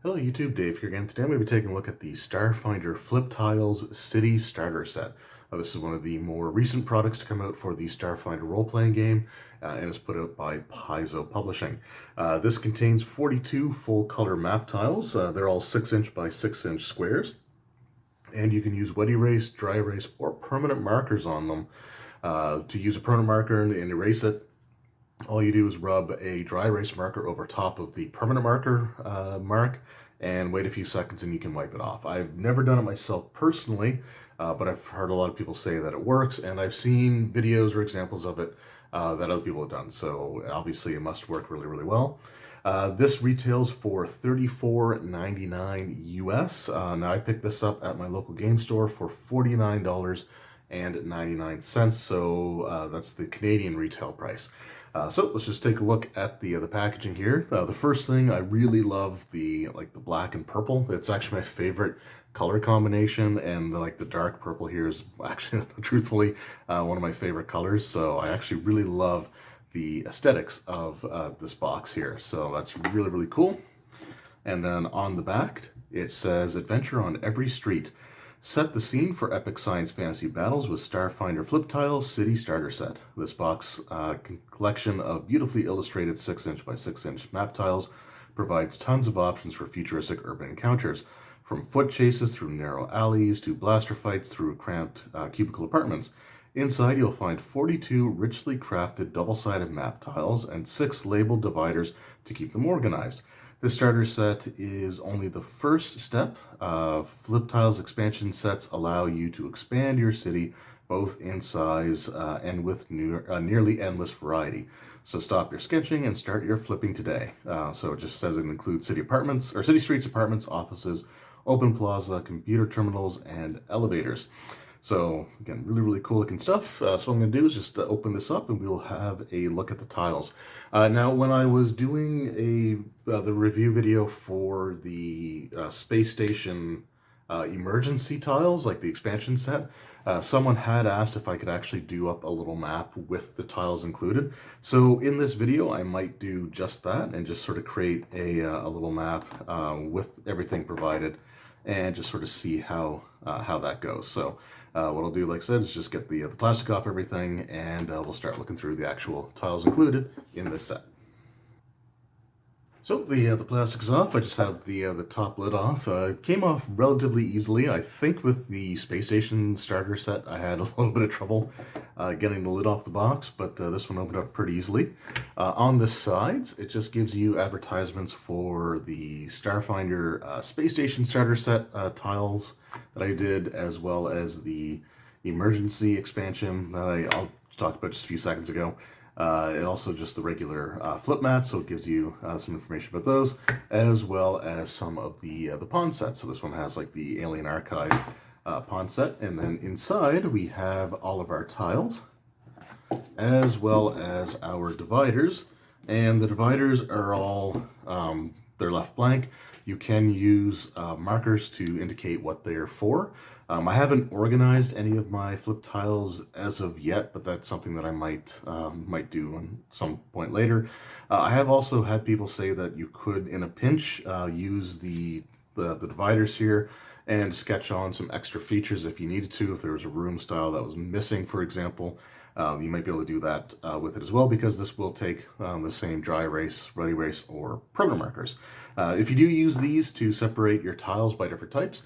Hello YouTube, Dave here again. Today I'm going to be taking a look at the Starfinder Flip Tiles City Starter Set. This is one of the more recent products to come out for the Starfinder role-playing game, and is put out by Paizo Publishing. This contains 42 full-color map tiles. They're all 6-inch by 6-inch squares, and you can use wet erase, dry erase, or permanent markers on them. To use a permanent marker and erase it, all you do is rub a dry erase marker over top of the permanent marker mark and wait a few seconds and you can wipe it off. I've never done it myself personally, but I've heard a lot of people say that it works, and I've seen videos or examples of it that other people have done, so obviously it must work really, really well. This retails for $34.99 US. Now I picked this up at my local game store for $49.99, so that's the Canadian retail price. So let's just take a look at the packaging here. The first thing, I really love the black and purple. It's actually my favorite color combination, and the dark purple here is actually truthfully one of my favorite colors. So I actually really love the aesthetics of this box here. So that's really, really cool. And then on the back, it says, "Adventure on every street. Set the scene for epic science fantasy battles with Starfinder Flip Tiles City Starter Set." This box collection of beautifully illustrated 6-inch by 6-inch map tiles provides tons of options for futuristic urban encounters, from foot chases through narrow alleys to blaster fights through cramped cubicle apartments. Inside, you'll find 42 richly crafted double-sided map tiles and 6 labeled dividers to keep them organized. This starter set is only the first step. Flip Tiles expansion sets allow you to expand your city both in size and with nearly endless variety. So stop your sketching and start your flipping today. So it just says it includes city apartments, or city streets, apartments, offices, open plaza, computer terminals, and elevators. So again, really, really cool looking stuff. So what I'm going to do is just open this up and we'll have a look at the tiles. Now, when I was doing the review video for the space station emergency tiles, like the expansion set, someone had asked if I could actually do up a little map with the tiles included. So in this video, I might do just that and just sort of create a little map with everything provided, and just sort of see how that goes. So what I'll do, like I said, is just get the plastic off everything, and we'll start looking through the actual tiles included in this set. So the plastic's off. I just have the top lid off. It came off relatively easily. I think with the space station starter set, I had a little bit of trouble getting the lid off the box, but this one opened up pretty easily. On the sides, it just gives you advertisements for the Starfinder space station starter set tiles that I did, as well as the emergency expansion that I'll talk about just a few seconds ago. And also just the regular flip mats, so it gives you some information about those, as well as some of the pawn sets. So this one has like the Alien Archive pawn set, and then inside we have all of our tiles, as well as our dividers. And the dividers are all, they're left blank. You can use markers to indicate what they're for. I haven't organized any of my flip tiles as of yet, but that's something that I might do at some point later. I have also had people say that you could, in a pinch, use the dividers here and sketch on some extra features if you needed to. If there was a room style that was missing, for example, you might be able to do that with it as well, because this will take the same dry erase, red erase, or permanent markers. If you do use these to separate your tiles by different types,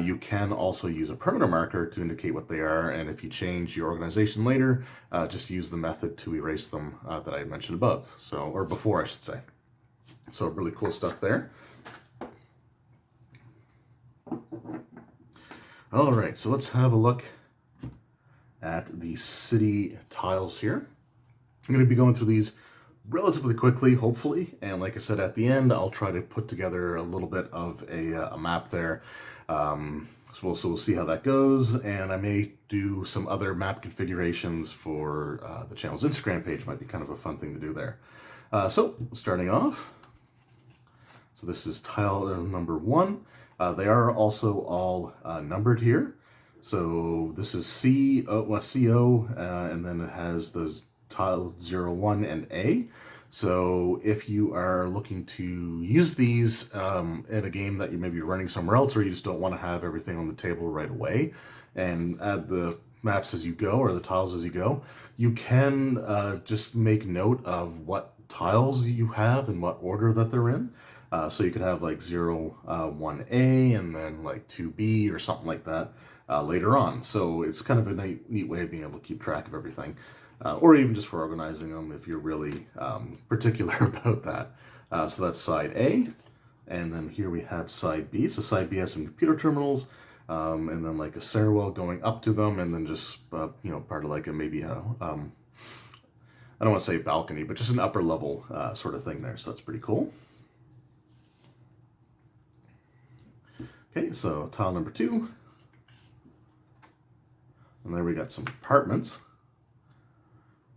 you can also use a permanent marker to indicate what they are, and if you change your organization later, just use the method to erase them that I mentioned above, or before I should say. So really cool stuff there. All right, so let's have a look at the city tiles here. I'm going to be going through these relatively quickly, hopefully, and like I said, at the end I'll try to put together a little bit of a map there. So we'll see how that goes, and I may do some other map configurations for the channel's Instagram page. Might be kind of a fun thing to do there. So starting off, so this is tile number 1. They are also all numbered here. So this is CO, and then it has those tile 0, 1, and A. So if you are looking to use these in a game that you maybe running somewhere else, or you just don't want to have everything on the table right away and add the maps as you go or the tiles as you go, you can just make note of what tiles you have and what order that they're in. So you could have like 0, 1A and then like 2B or something like that later on. So it's kind of a neat way of being able to keep track of everything. Or even just for organizing them if you're really particular about that. So that's side A. And then here we have side B. So side B has some computer terminals, and then like a stairwell going up to them, and then just, part of like a maybe a, I don't want to say balcony, but just an upper level sort of thing there. So that's pretty cool. Okay, so tile number 2. And there we got some apartments.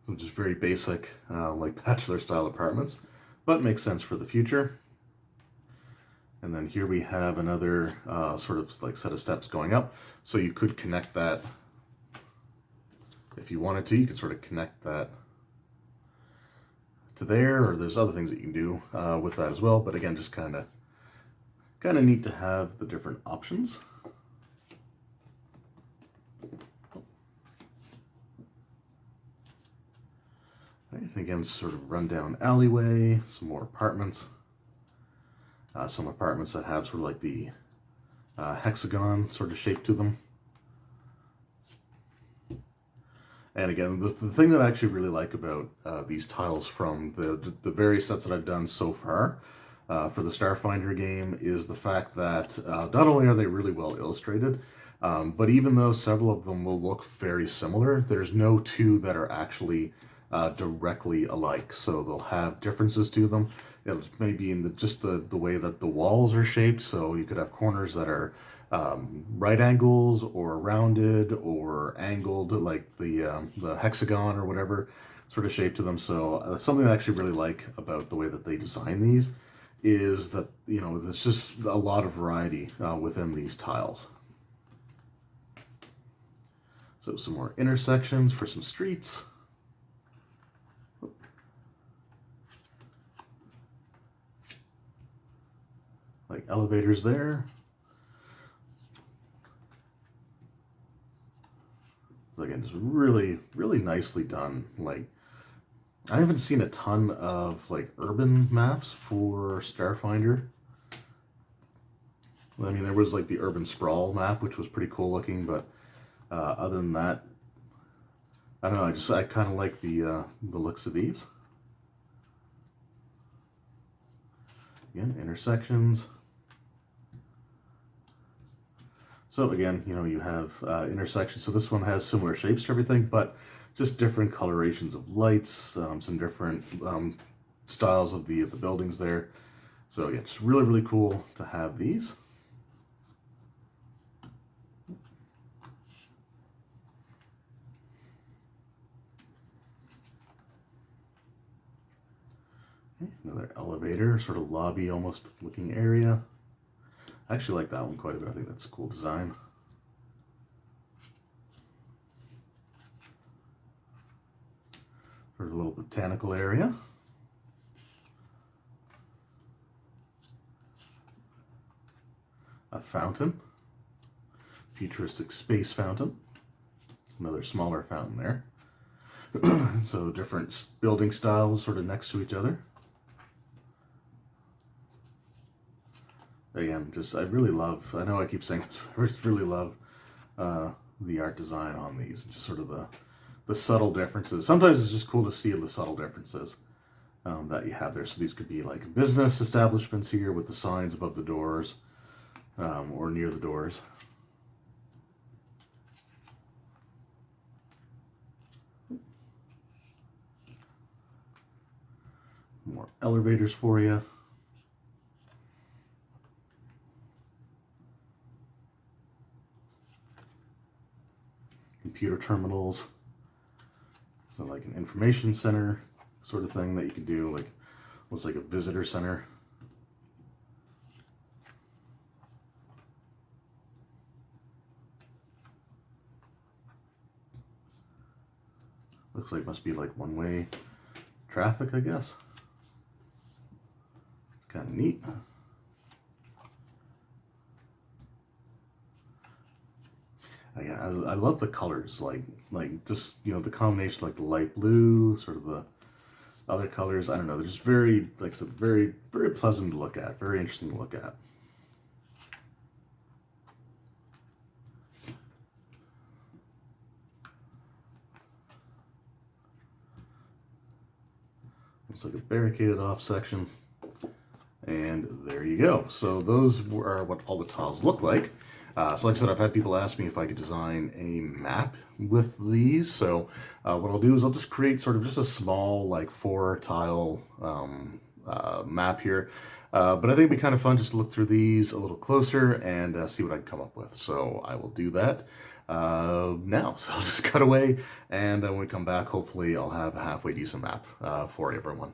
Some just very basic, like bachelor style apartments, but makes sense for the future. And then here we have another sort of like set of steps going up. So you could connect that if you wanted to. You could sort of connect that to there, or there's other things that you can do with that as well. But again, just kind of neat to have the different options. Right, and again, sort of rundown alleyway, some more apartments. Some apartments that have sort of like the hexagon sort of shape to them. And again, the thing that I actually really like about these tiles from the various sets that I've done so far for the Starfinder game is the fact that not only are they really well illustrated, but even though several of them will look very similar, there's no two that are actually directly alike. So they'll have differences to them. It'll maybe in just the way that the walls are shaped. So you could have corners that are right angles or rounded or angled, like the hexagon or whatever sort of shape to them. So something I actually really like about the way that they design these is that, there's just a lot of variety within these tiles. So some more intersections for some streets. Like elevators there. So again, just really, really nicely done. Like, I haven't seen a ton of like urban maps for Starfinder. I mean, there was like the urban sprawl map, which was pretty cool looking, but other than that, I don't know. I kind of like the looks of these. Again, intersections. So again, you have intersections. So this one has similar shapes to everything, but just different colorations of lights, some different styles of the buildings there. So yeah, it's really, really cool to have these. Okay, another elevator, sort of lobby almost looking area. I actually like that one quite a bit. I think that's a cool design. Sort of a little botanical area. A fountain. Futuristic space fountain. Another smaller fountain there. So different building styles sort of next to each other. Again, I really love, I know I keep saying this, but I really love the art design on these, just sort of the subtle differences. Sometimes it's just cool to see the subtle differences that you have there. So these could be like business establishments here with the signs above the doors or near the doors. More elevators for you. Computer terminals. So like an information center sort of thing that you could do, like almost like a visitor center. Looks like it must be like one-way traffic, I guess. kind of neat. Yeah, I love the colors, like just, you know, the combination, like the light blue, sort of the other colors. I don't know, they're just very, like I said, very, very pleasant to look at, very interesting to look at. Looks like a barricaded off section. And there you go. So those are what all the tiles look like. So like I said, I've had people ask me if I could design a map with these. So what I'll do is I'll just create sort of just a small, like 4-tile map here. But I think it'd be kind of fun just to look through these a little closer and see what I can come up with. So I will do that now. So I'll just cut away, and when we come back, hopefully I'll have a halfway decent map for everyone.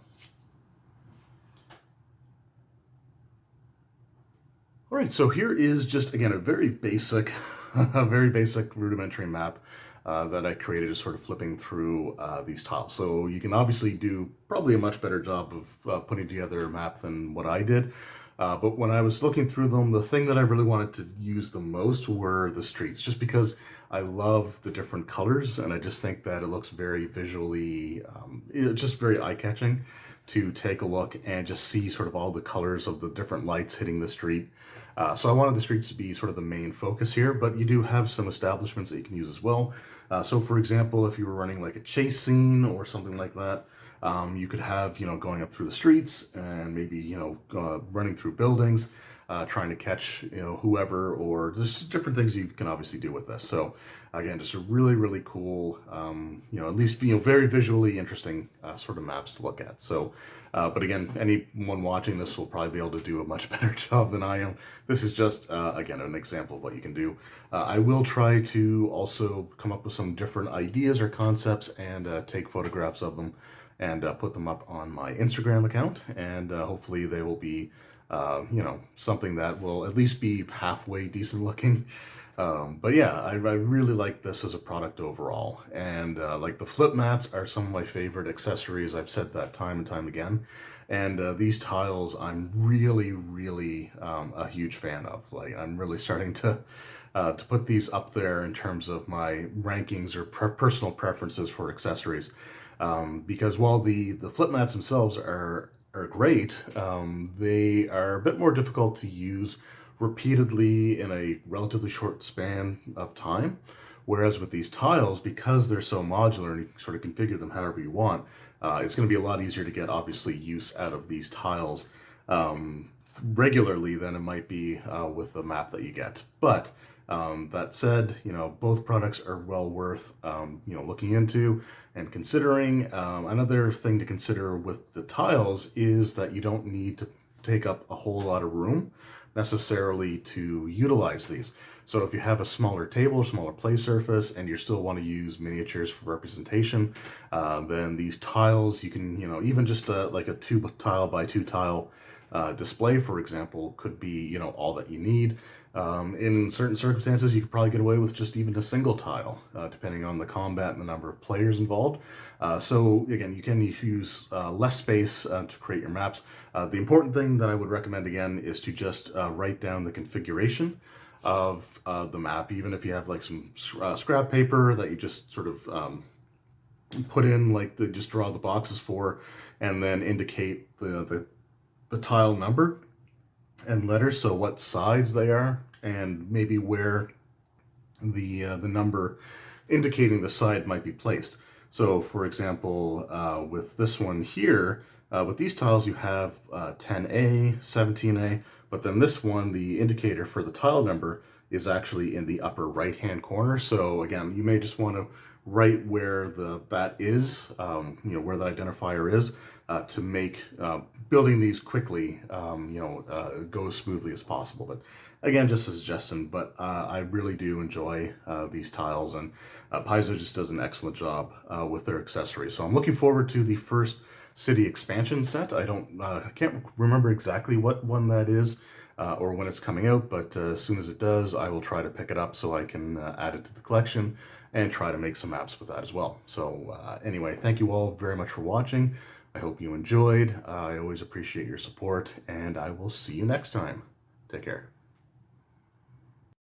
All right, so here is just, again, a very basic, a very basic rudimentary map that I created, just sort of flipping through these tiles. So you can obviously do probably a much better job of putting together a map than what I did. But when I was looking through them, the thing that I really wanted to use the most were the streets, just because I love the different colors, and I just think that it looks very visually, just very eye-catching to take a look and just see sort of all the colors of the different lights hitting the street. So I wanted the streets to be sort of the main focus here, but you do have some establishments that you can use as well. So for example, if you were running like a chase scene or something like that, you could have, you know, going up through the streets and maybe, you know, running through buildings, trying to catch, you know, whoever, or there's different things you can obviously do with this. So again, just a really, really cool, you know, at least, you know, very visually interesting sort of maps to look at. So, but again, anyone watching this will probably be able to do a much better job than I am. This is just, again, an example of what you can do. I will try to also come up with some different ideas or concepts and take photographs of them and put them up on my Instagram account, and hopefully they will be, you know, something that will at least be halfway decent looking. But yeah, I really like this as a product overall, and like the flip mats are some of my favorite accessories. I've said that time and time again, and these tiles I'm really, really a huge fan of. Like, I'm really starting to put these up there in terms of my rankings or personal preferences for accessories. Because while the flip mats themselves are great, they are a bit more difficult to use repeatedly in a relatively short span of time. Whereas with these tiles, because they're so modular and you can sort of configure them however you want, it's going to be a lot easier to get obviously use out of these tiles regularly than it might be with the map that you get. But that said, you know, both products are well worth, you know, looking into and considering. Another thing to consider with the tiles is that you don't need to take up a whole lot of room necessarily to utilize these. So if you have a smaller table, smaller play surface, and you still want to use miniatures for representation, then these tiles, you can, you know, even just like a 2-tile by 2-tile display, for example, could be, you know, all that you need. In certain circumstances, you could probably get away with just even a single tile, depending on the combat and the number of players involved. So again, you can use less space to create your maps. The important thing that I would recommend again is to just write down the configuration of the map, even if you have like some scrap paper that you just sort of put in, like just draw the boxes for, and then indicate the tile number and letters, so what size they are, and maybe where the number indicating the side might be placed. So for example, with this one here, with these tiles you have 10A, 17A, but then this one, the indicator for the tile number is actually in the upper right hand corner. So again, you may just want to write where that is, you know, where the identifier is, to make building these quickly, you know, go as smoothly as possible. But again, just a suggestion, but I really do enjoy these tiles, and Paizo just does an excellent job with their accessories. So I'm looking forward to the first city expansion set. I can't remember exactly what one that is or when it's coming out, but as soon as it does, I will try to pick it up so I can add it to the collection and try to make some maps with that as well. So anyway, thank you all very much for watching. I hope you enjoyed. I always appreciate your support, and I will see you next time. Take care.